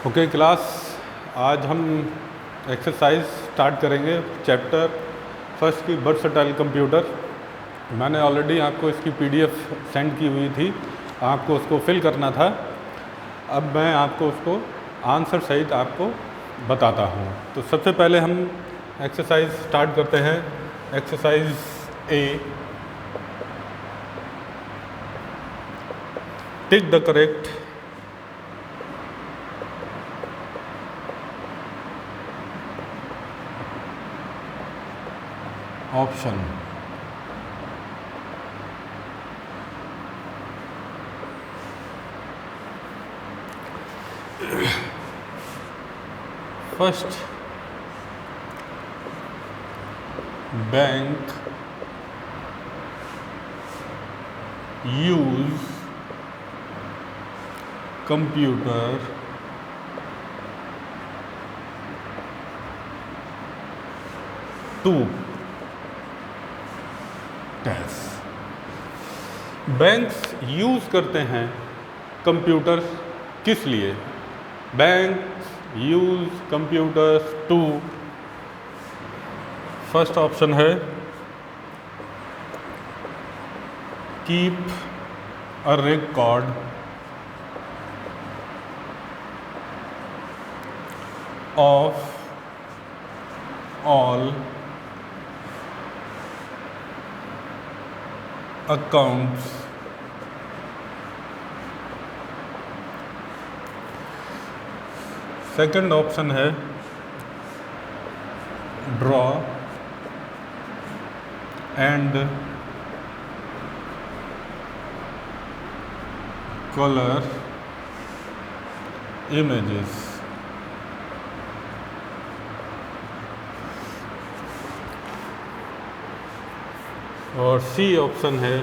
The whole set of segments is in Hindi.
ओके क्लास, आज हम एक्सरसाइज स्टार्ट करेंगे चैप्टर फर्स्ट की वर्सटाइल कंप्यूटर। मैंने ऑलरेडी आपको इसकी पीडीएफ सेंड की हुई थी, आपको उसको फिल करना था। अब मैं आपको उसको आंसर सहित आपको बताता हूँ। तो सबसे पहले हम एक्सरसाइज स्टार्ट करते हैं। Exercise A, tick the correct option. First, bank use computer to test. Banks use करते हैं कंप्यूटर किस लिए? Banks use computers to, first option है keep a record of all accounts second option है ड्रॉ एंड कलर इमेजेस। और सी ऑप्शन है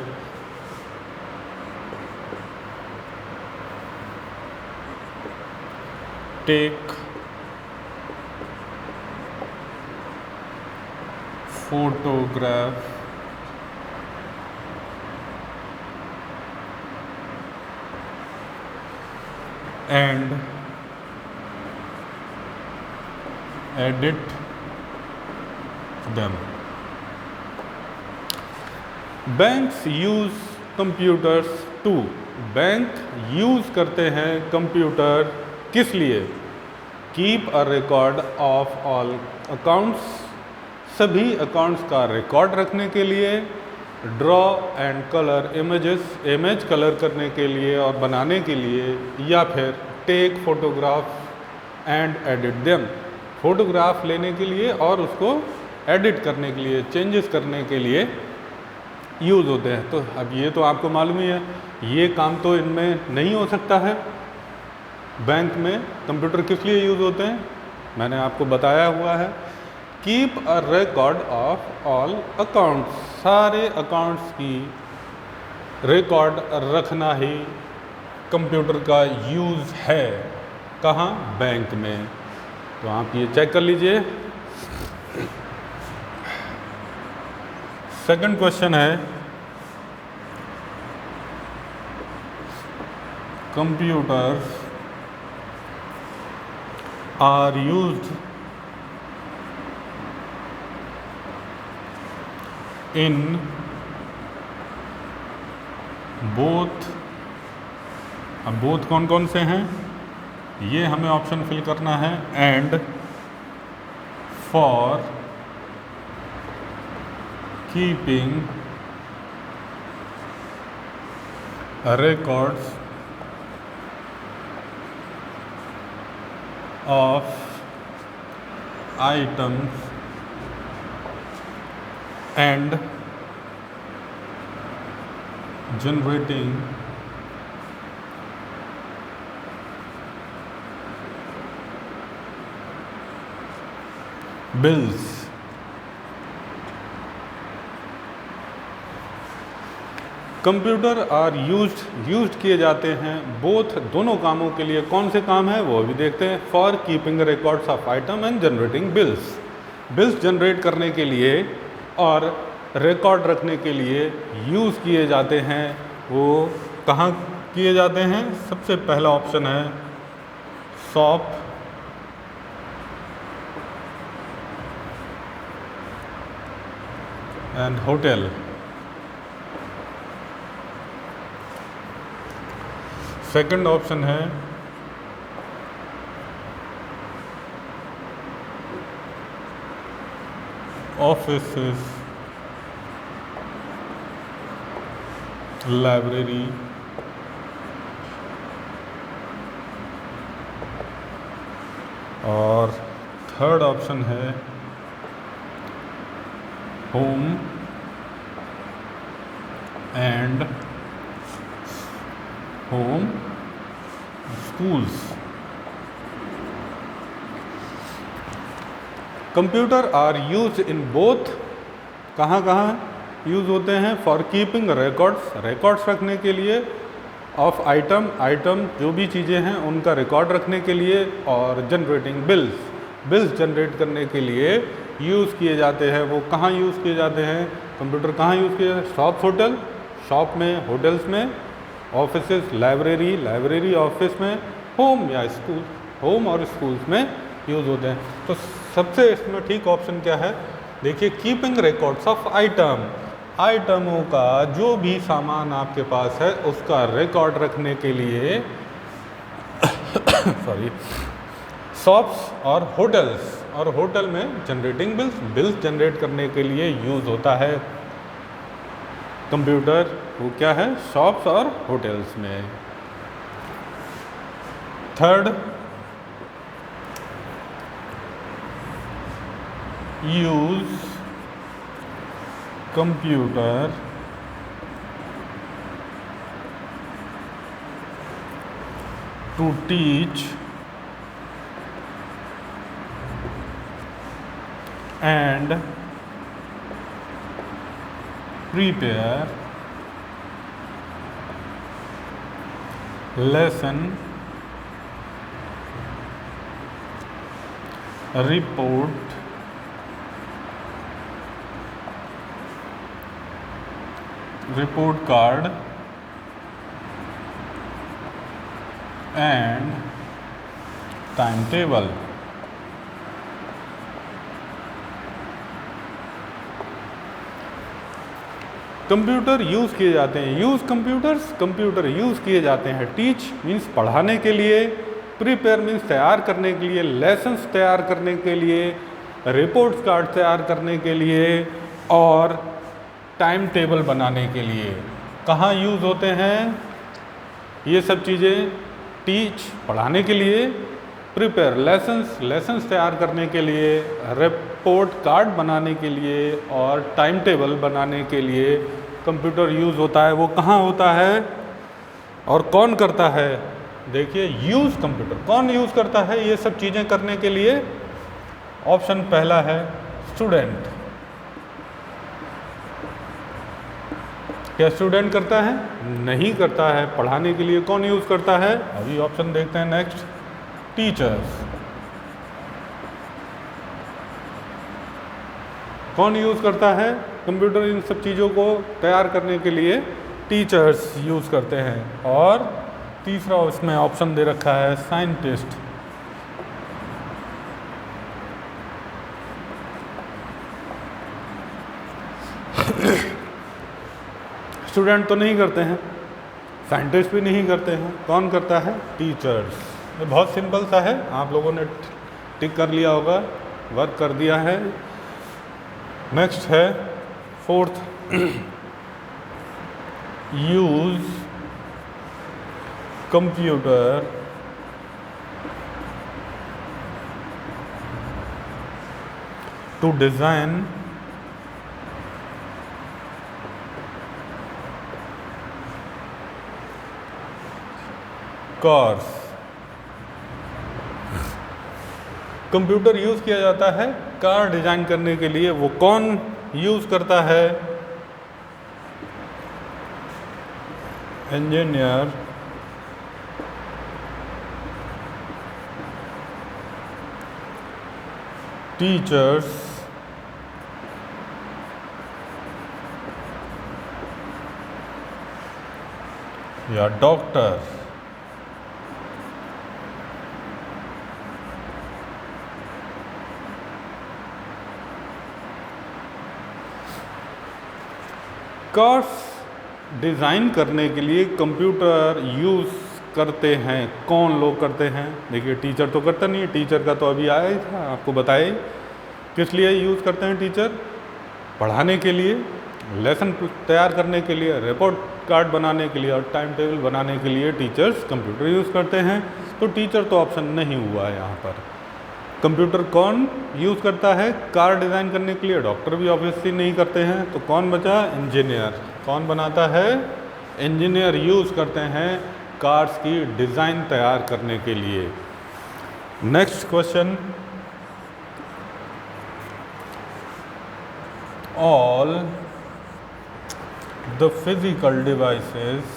take photograph and edit them. Banks use computers to, bank use करते हैं कंप्यूटर किस लिए? Keep a record of all accounts, सभी अकाउंट्स का रिकॉर्ड रखने के लिए। Draw and colour images, image colour करने के लिए और बनाने के लिए। या फिर take photograph and edit them, photograph लेने के लिए और उसको एडिट करने के लिए, चेंजेस करने के लिए यूज़ होते हैं। तो अब ये तो आपको मालूम ही है, ये काम तो इनमें नहीं हो सकता है। बैंक में कंप्यूटर किस लिए यूज़ होते हैं? मैंने आपको बताया हुआ है, keep a record of all accounts, सारे अकाउंट्स की रिकॉर्ड रखना ही कंप्यूटर का यूज़ है। कहाँ? बैंक में। तो आप ये चेक कर लीजिए। सेकंड क्वेश्चन है computers are used in both. अब बोथ कौन कौन से हैं ये हमें ऑप्शन फिल करना है। And for keeping records of items and generating bills। Computer are used किए जाते हैं बोथ, दोनों कामों के लिए। कौन से काम है वो भी देखते हैं। For keeping records of item and generating bills, bills generate करने के लिए और रिकॉर्ड रखने के लिए यूज़ किए जाते हैं। वो कहाँ किए जाते हैं? सबसे पहला ऑप्शन है shop and hotel. Second option है ऑफिसेस, लाइब्रेरी, और थर्ड ऑप्शन है home and home schools. Computer are use in both, कहाँ कहाँ यूज होते हैं? फॉर कीपिंग रिकॉर्ड्स, रिकॉर्ड्स रखने के लिए, ऑफ आइटम जो भी चीज़ें हैं उनका रिकॉर्ड रखने के लिए, और जनरेटिंग बिल्स जनरेट करने के लिए यूज़ किए जाते हैं। वो कहाँ यूज़ किए जाते हैं? कंप्यूटर कहाँ यूज़ किए जाते हैं? शॉप होटल, शॉप में, होटल्स में, ऑफिसेस, लाइब्रेरी ऑफिस में, होम या स्कूल, होम और स्कूल्स में यूज़ होते हैं। तो सबसे इसमें ठीक ऑप्शन क्या है? देखिए, कीपिंग रिकॉर्ड्स ऑफ आइटमों का जो भी सामान आपके पास है उसका रिकॉर्ड रखने के लिए सॉरी, शॉप्स और होटल्स, और होटल में जनरेटिंग बिल्स जनरेट करने के लिए यूज़ होता है कंप्यूटर। वो क्या है? शॉप्स और होटल्स में। Third, use computer to teach and prepare lesson report card and timetable। Computer use किए जाते हैं, कंप्यूटर यूज़ किए जाते हैं। टीच मीन्स पढ़ाने के लिए, प्रिपेयर मीन्स तैयार करने के लिए, लेसन्स तैयार करने के लिए, रिपोर्ट्स कार्ड तैयार करने के लिए, और टाइम टेबल बनाने के लिए। कहाँ यूज़ होते हैं ये सब चीज़ें? टीच पढ़ाने के लिए, प्रिपेयर लेसन्स तैयार करने के लिए, रिपोर्ट कार्ड बनाने के लिए, और टाइम टेबल बनाने के लिए कंप्यूटर यूज़ होता है। वो कहाँ होता है और कौन करता है? देखिए, यूज़ कंप्यूटर कौन यूज़ करता है ये सब चीज़ें करने के लिए? ऑप्शन पहला है स्टूडेंट। क्या स्टूडेंट करता है? नहीं करता है। पढ़ाने के लिए कौन यूज़ करता है? अभी ऑप्शन देखते हैं। Next, teachers. कौन यूज़ करता है कंप्यूटर? इन सब चीज़ों को तैयार करने के लिए टीचर्स यूज़ करते हैं। और तीसरा उसमें ऑप्शन दे रखा है साइंटिस्ट। स्टूडेंट तो नहीं करते हैं, साइंटिस्ट भी नहीं करते हैं, कौन करता है? टीचर्स। ये बहुत सिंपल सा है, आप लोगों ने टिक कर लिया होगा, वर्क कर दिया है। नेक्स्ट है fourth, use computer to design cars. Computer use किया जाता है कार डिज़ाइन करने के लिए। वो कौन यूज़ करता है? इंजीनियर, टीचर्स, या डॉक्टर। कार्स डिज़ाइन करने के लिए कंप्यूटर यूज़ करते हैं, कौन लोग करते हैं? देखिए टीचर तो करता नहीं है, टीचर का तो अभी आया ही था, आपको बताया ही। किस लिए यूज़ करते हैं टीचर? पढ़ाने के लिए, लेसन तैयार करने के लिए, रिपोर्ट कार्ड बनाने के लिए और टाइम टेबल बनाने के लिए टीचर्स कंप्यूटर यूज़ करते हैं। तो टीचर तो ऑप्शन नहीं हुआ है यहाँ पर। कंप्यूटर कौन यूज़ करता है कार डिज़ाइन करने के लिए? डॉक्टर भी ऑब्वियसली नहीं करते हैं। तो कौन बचा? इंजीनियर। कौन बनाता है? इंजीनियर यूज़ करते हैं कार्स की डिज़ाइन तैयार करने के लिए। Next question, all the physical devices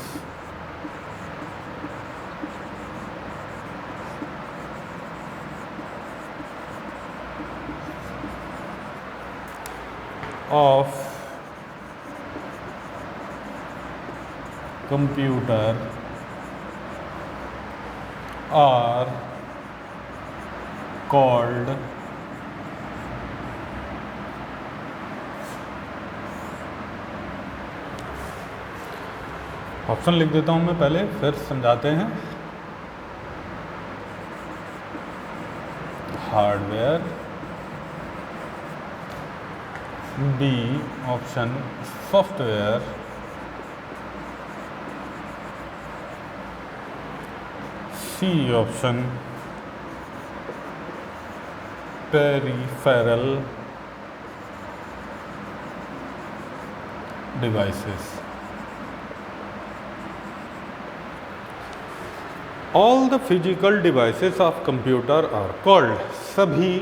of computer are called option लिख देता हूँ मैं पहले, फिर समझाते हैं। Hardware, B option software, C option peripheral devices. All the physical devices of computer are called, सभी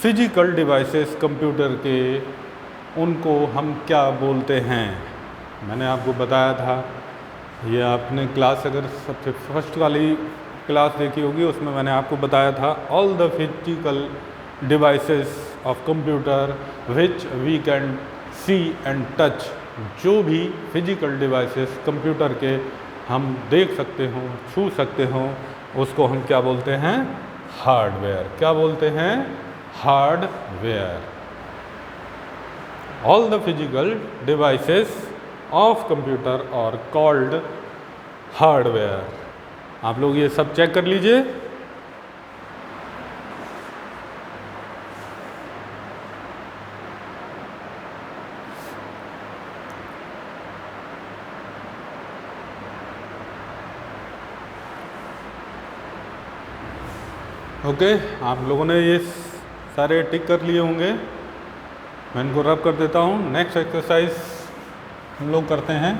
फिजिकल डिवाइसेस कंप्यूटर के, उनको हम क्या बोलते हैं? मैंने आपको बताया था, ये आपने क्लास अगर सबसे फर्स्ट वाली क्लास देखी होगी उसमें मैंने आपको बताया था, all the physical devices of computer which we can see and touch. जो भी फिजिकल डिवाइसेस कंप्यूटर के हम देख सकते हों, छू सकते हों, उसको हम क्या बोलते हैं? हार्डवेयर। क्या बोलते हैं? Hardware. All the physical devices of computer are called hardware. आप लोग ये सब चेक कर लीजिए। ओके, आप लोगों ने ये सारे टिक कर लिए होंगे। मैं इनको रब कर देता हूँ। नेक्स्ट एक्सरसाइज हम लोग करते हैं।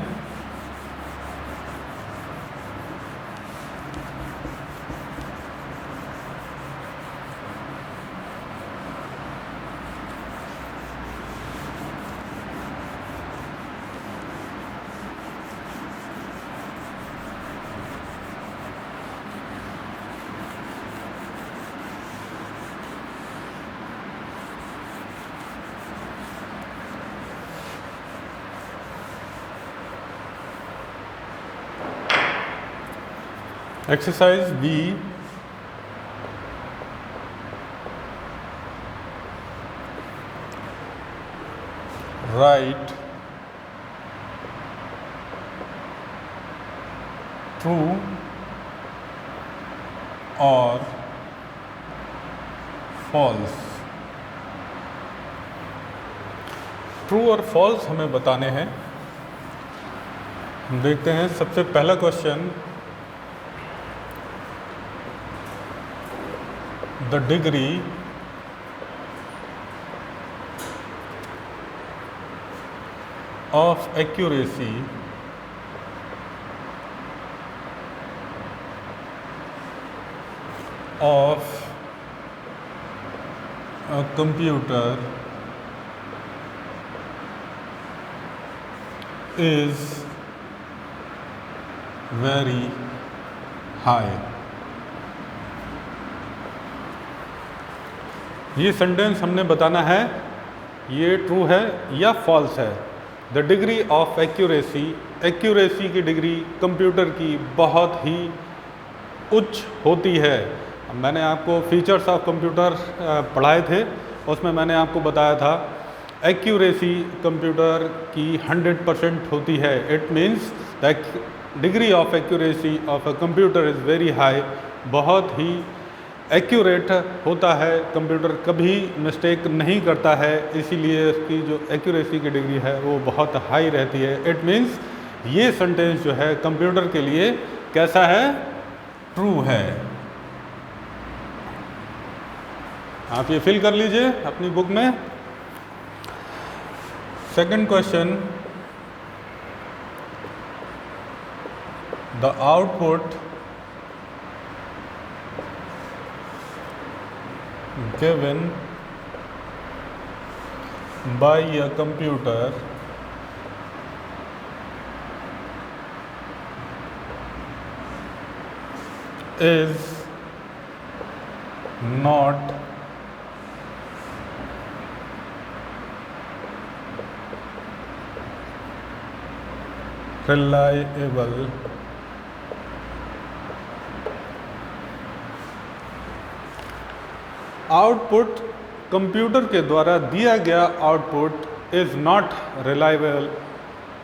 Exercise B, write true or false। True और फॉल्स हमें बताने हैं। हम देखते हैं सबसे पहला question, the degree of accuracy of a computer is very high। ये सेंटेंस हमने बताना है ये ट्रू है या फॉल्स है। The degree of accuracy, accuracy की डिग्री कंप्यूटर की बहुत ही उच्च होती है। मैंने आपको फीचर्स ऑफ कंप्यूटर पढ़ाए थे, उसमें मैंने आपको बताया था एक्यूरेसी कंप्यूटर की 100% होती है। It means that degree of accuracy of a computer is very high, बहुत ही एक्यूरेट होता है, कंप्यूटर कभी मिस्टेक नहीं करता है, इसीलिए उसकी जो एक्यूरेसी की डिग्री है वो बहुत हाई रहती है। इट मीन्स ये सेंटेंस जो है कंप्यूटर के लिए कैसा है, ट्रू है। आप ये फिल कर लीजिए अपनी बुक में। Second question, the output given by a computer is not reliable output computer के द्वारा दिया गया आउटपुट इज़ नॉट रिलायबल,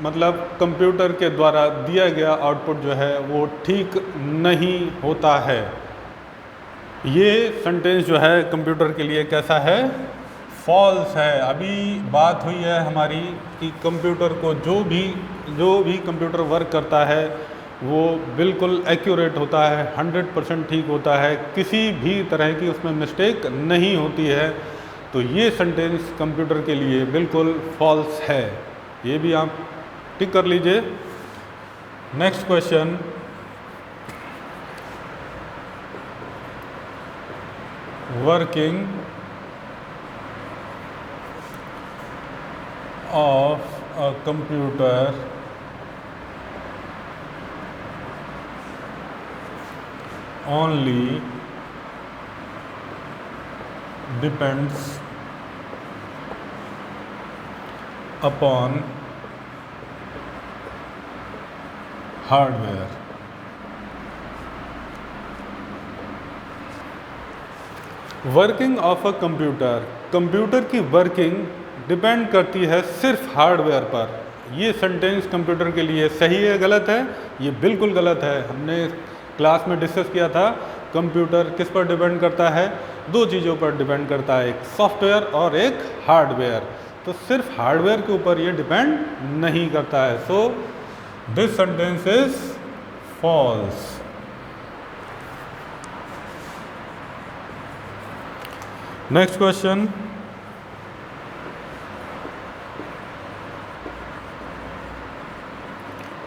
मतलब कंप्यूटर के द्वारा दिया गया आउटपुट जो है वो ठीक नहीं होता है। ये सेंटेंस जो है कंप्यूटर के लिए कैसा है, फॉल्स है। अभी बात हुई है हमारी कि कंप्यूटर को जो भी कंप्यूटर वर्क करता है वो बिल्कुल एक्यूरेट होता है, 100% ठीक होता है, किसी भी तरह की उसमें मिस्टेक नहीं होती है। तो ये सेंटेंस कंप्यूटर के लिए बिल्कुल फॉल्स है, ये भी आप टिक कर लीजिए। Next question, working of a computer only depends upon hardware। Working of a computer, computer की वर्किंग डिपेंड करती है सिर्फ हार्डवेयर पर। ये सेंटेंस कंप्यूटर के लिए सही है, गलत है? ये बिल्कुल गलत है। हमने क्लास में डिस्कस किया था कंप्यूटर किस पर डिपेंड करता है, दो चीज़ों पर डिपेंड करता है, एक सॉफ्टवेयर और एक हार्डवेयर। तो सिर्फ हार्डवेयर के ऊपर ये डिपेंड नहीं करता है। So this sentence is false. Next question,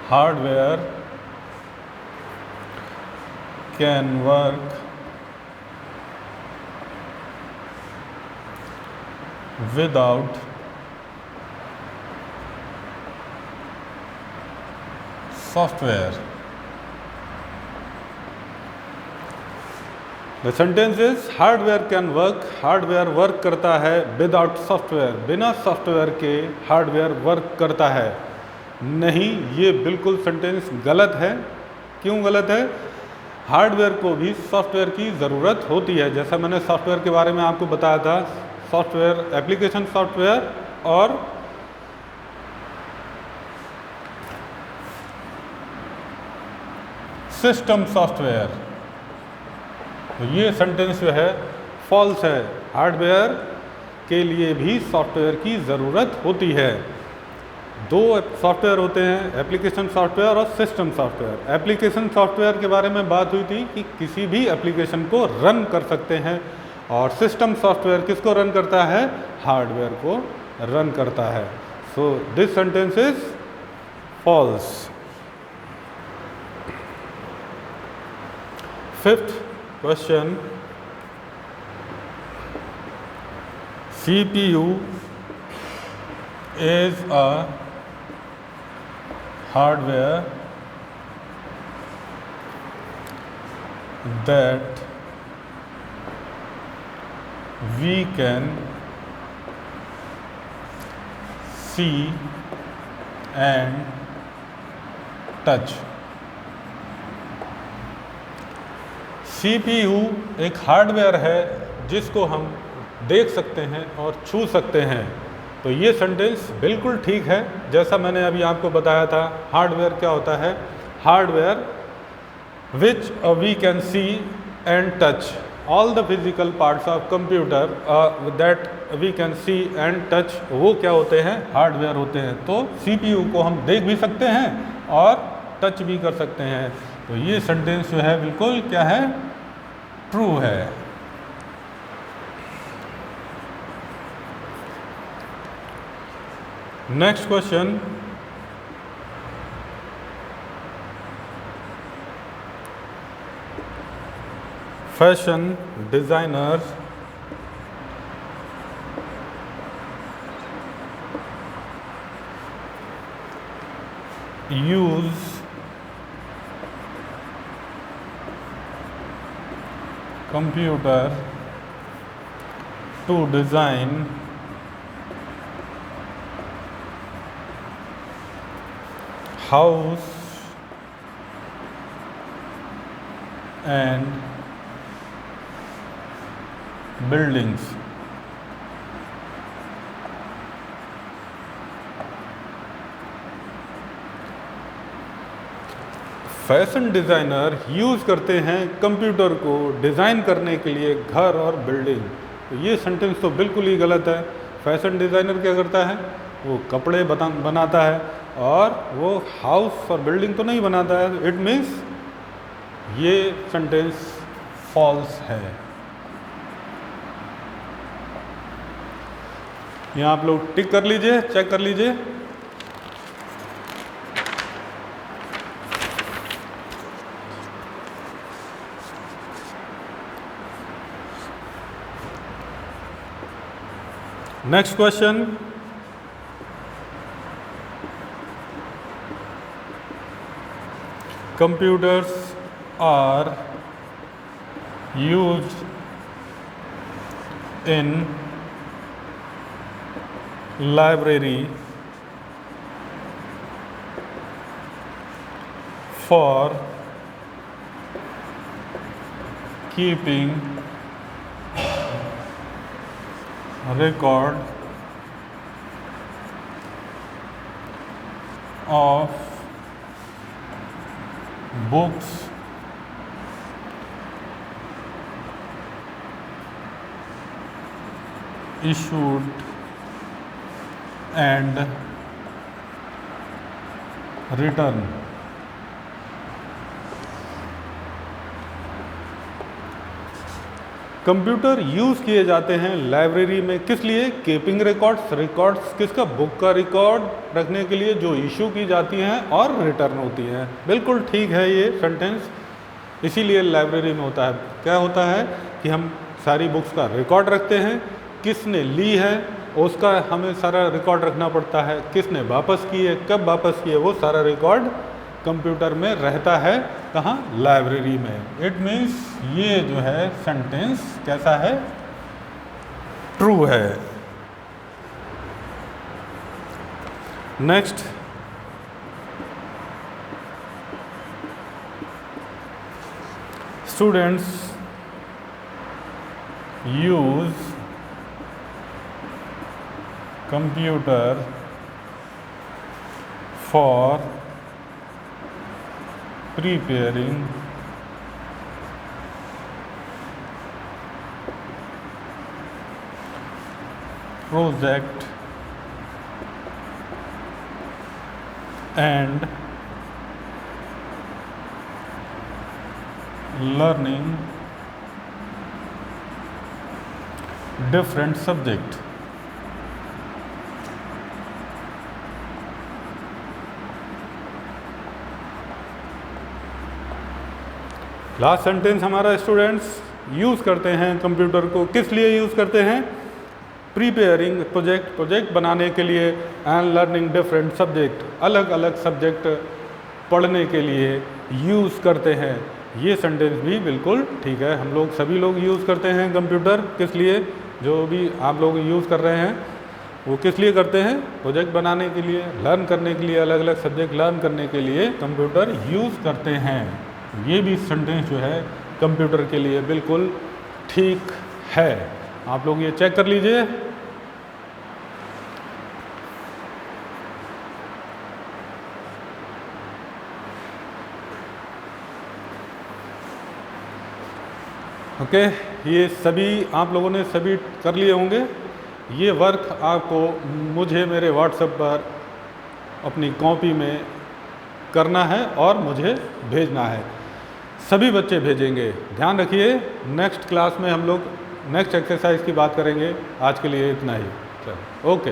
hardware can work without software। The sentence is hardware can work, hardware work करता है विदाउट सॉफ्टवेयर, बिना सॉफ्टवेयर के हार्डवेयर वर्क करता है। नहीं, ये बिल्कुल सेंटेंस गलत है। क्यों गलत है? हार्डवेयर को भी सॉफ्टवेयर की ज़रूरत होती है। जैसा मैंने सॉफ्टवेयर के बारे में आपको बताया था, सॉफ्टवेयर, एप्लीकेशन सॉफ्टवेयर और सिस्टम सॉफ्टवेयर। तो ये सेंटेंस जो है फॉल्स है। हार्डवेयर के लिए भी सॉफ्टवेयर की ज़रूरत होती है। दो सॉफ्टवेयर होते हैं, एप्लीकेशन सॉफ्टवेयर और सिस्टम सॉफ्टवेयर। एप्लीकेशन सॉफ्टवेयर के बारे में बात हुई थी कि किसी भी एप्लीकेशन को रन कर सकते हैं, और सिस्टम सॉफ्टवेयर किसको रन करता है? हार्डवेयर को रन करता है। So this sentence is false. Fifth question, CPU is a hardware that we can see and touch। CPU एक हार्डवेयर है जिसको हम देख सकते हैं और छू सकते हैं। तो तो ये सेंटेंस बिल्कुल ठीक है। जैसा मैंने अभी आपको बताया था, हार्डवेयर क्या होता है? Hardware which we can see and touch, all the physical parts of computer that we can see and touch, वो क्या होते हैं? हार्डवेयर होते हैं। तो सीपीयू को हम देख भी सकते हैं और टच भी कर सकते हैं। तो ये सेंटेंस जो है बिल्कुल क्या है? ट्रू है। Next question, fashion designers use computer to design house and buildings। Fashion designer use करते हैं कंप्यूटर को डिज़ाइन करने के लिए घर और बिल्डिंग। तो ये सेंटेंस तो बिल्कुल ही गलत है। फैशन डिज़ाइनर क्या करता है? वो कपड़े बनाता है और वो हाउस और बिल्डिंग तो नहीं बनाता है। इट मीन्स ये सेंटेंस फॉल्स है। यहाँ आप लोग टिक कर लीजिए, चेक कर लीजिए। Next question, computers are used in library for keeping record of books issued and written। Computer use किए जाते हैं लाइब्रेरी में किस लिए? कीपिंग रिकॉर्ड्स किसका? बुक का रिकॉर्ड रखने के लिए जो इशू की जाती हैं और रिटर्न होती हैं। बिल्कुल ठीक है ये सेंटेंस, इसीलिए लाइब्रेरी में होता है। क्या होता है कि हम सारी बुक्स का रिकॉर्ड रखते हैं, किसने ली है उसका हमें सारा रिकॉर्ड रखना पड़ता है, किसने वापस की है, कब वापस की है, वो सारा रिकॉर्ड कंप्यूटर में रहता है। कहाँ? लाइब्रेरी में। इट मीन्स ये जो है सेंटेंस कैसा है? ट्रू है। Next, students use computer for preparing project and learning different subject। Last sentence हमारा, स्टूडेंट्स यूज़ करते हैं कंप्यूटर को किस लिए यूज़ करते हैं? प्रिपेयरिंग प्रोजेक्ट बनाने के लिए एंड लर्निंग डिफरेंट सब्जेक्ट, अलग अलग सब्जेक्ट पढ़ने के लिए यूज़ करते हैं। ये सेंटेंस भी बिल्कुल ठीक है। हम लोग सभी लोग यूज़ करते हैं कंप्यूटर किस लिए? जो भी आप लोग यूज़ कर रहे हैं वो किस लिए करते हैं? प्रोजेक्ट बनाने के लिए, लर्न करने के लिए, अलग अलग सब्जेक्ट लर्न करने के लिए कंप्यूटर यूज़ करते हैं। ये भी सेंटेंस जो है कंप्यूटर के लिए बिल्कुल ठीक है। आप लोग ये चेक कर लीजिए। ओके, ये सभी आप लोगों ने सभी कर लिए होंगे। ये वर्क आपको मुझे मेरे व्हाट्सएप पर अपनी कॉपी में करना है और मुझे भेजना है। सभी बच्चे भेजेंगे। ध्यान रखिए, नेक्स्ट क्लास में हम लोग नेक्स्ट एक्सरसाइज की बात करेंगे। आज के लिए इतना ही। चलो, ओके।